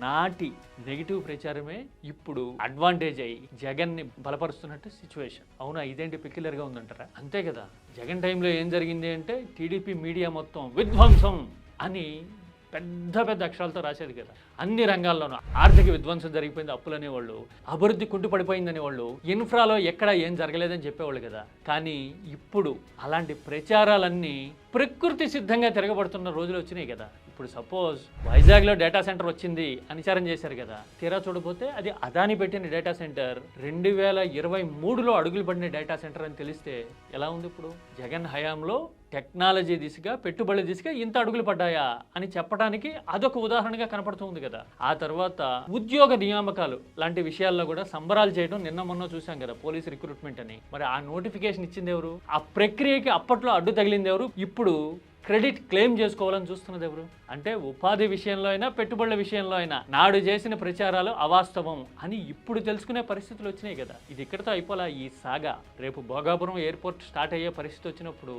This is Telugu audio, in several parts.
నాటి నెగిటివ్ ప్రచారమే ఇప్పుడు అడ్వాంటేజ్ అయ్యి జగన్ని బలపరుస్తున్నట్టు సిచ్యువేషన్. అవునా, ఇదేంటి పెక్యులర్గా ఉందంటారా? అంతే కదా. జగన్ టైంలో ఏం జరిగింది అంటే టీడీపీ మీడియా మొత్తం విధ్వంసం అని పెద్ద పెద్ద అక్షరాలతో రాసేది కదా. అన్ని రంగాల్లోనూ ఆర్థిక విధ్వంసం జరిగిపోయింది, అప్పులు అనేవాళ్ళు, అభివృద్ధి కుంటుపడిపోయింది అనేవాళ్ళు, ఇన్ఫ్రాలో ఎక్కడ ఏం జరగలేదని చెప్పేవాళ్ళు కదా. కానీ ఇప్పుడు అలాంటి ప్రచారాలన్నీ ప్రకృతి సిద్ధంగా తిరగబడుతున్న రోజులు వచ్చినాయి కదా. ఇప్పుడు సపోజ్ వైజాగ్లో డేటా సెంటర్ వచ్చింది అని విచారం చేశారు కదా. తీరా చూడబోతే అది అదాని పెట్టిన డేటా సెంటర్ 2023లో అడుగులు పడిన డేటా సెంటర్ అని తెలిస్తే ఎలా ఉంది? ఇప్పుడు జగన్ హయాంలో టెక్నాలజీ దిశగా, పెట్టుబడుల దిశగా ఇంత అడుగులు పడ్డాయా అని చెప్పడానికి అదొక ఉదాహరణగా కనపడుతుంది కదా. ఆ తర్వాత ఉద్యోగ నియామకాలు లాంటి విషయాల్లో కూడా సంబరాలు చేయడం నిన్న మొన్న చూసాం కదా, పోలీస్ రిక్రూట్మెంట్ అని. మరి ఆ నోటిఫికేషన్ ఇచ్చింది ఎవరు? ఆ ప్రక్రియకి అప్పట్లో అడ్డు తగిలింది ఎవరు? ఇప్పుడు క్రెడిట్ క్లెయిమ్ చేసుకోవాలని చూస్తున్నది ఎవరు? అంటే ఉపాధి విషయంలో అయినా, పెట్టుబడుల విషయంలో అయినా నాడు చేసిన ప్రచారాలు అవాస్తవం అని ఇప్పుడు తెలుసుకునే పరిస్థితులు వచ్చినాయి కదా. ఇది ఇక్కడితో అయిపోలా ఈ సాగా. రేపు భోగాపురం ఎయిర్పోర్ట్ స్టార్ట్ అయ్యే పరిస్థితి వచ్చినప్పుడు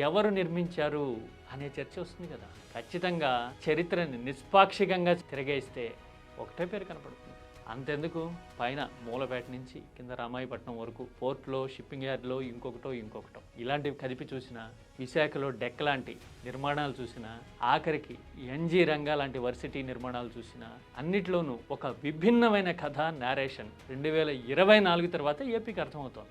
ఎవరు నిర్మించారు అనే చర్చ వస్తుంది కదా. ఖచ్చితంగా చరిత్రని నిష్పాక్షికంగా తిరగేస్తే ఒకటే పేరు కనపడుతుంది. అంతెందుకు, పైన మూలపేట నుంచి కింద రామాయపట్నం వరకు పోర్ట్లో, షిప్పింగ్ యార్డ్లో ఇంకొకటో ఇలాంటివి కదిపి చూసినా, విశాఖలో డెక్ లాంటి నిర్మాణాలు చూసినా, ఆఖరికి ఎన్జీ రంగా లాంటి వర్సిటీ నిర్మాణాలు చూసినా, అన్నిట్లోనూ ఒక విభిన్నమైన కథ, నేరేషన్ 2024 తర్వాత ఏపీకి అర్థమవుతోంది.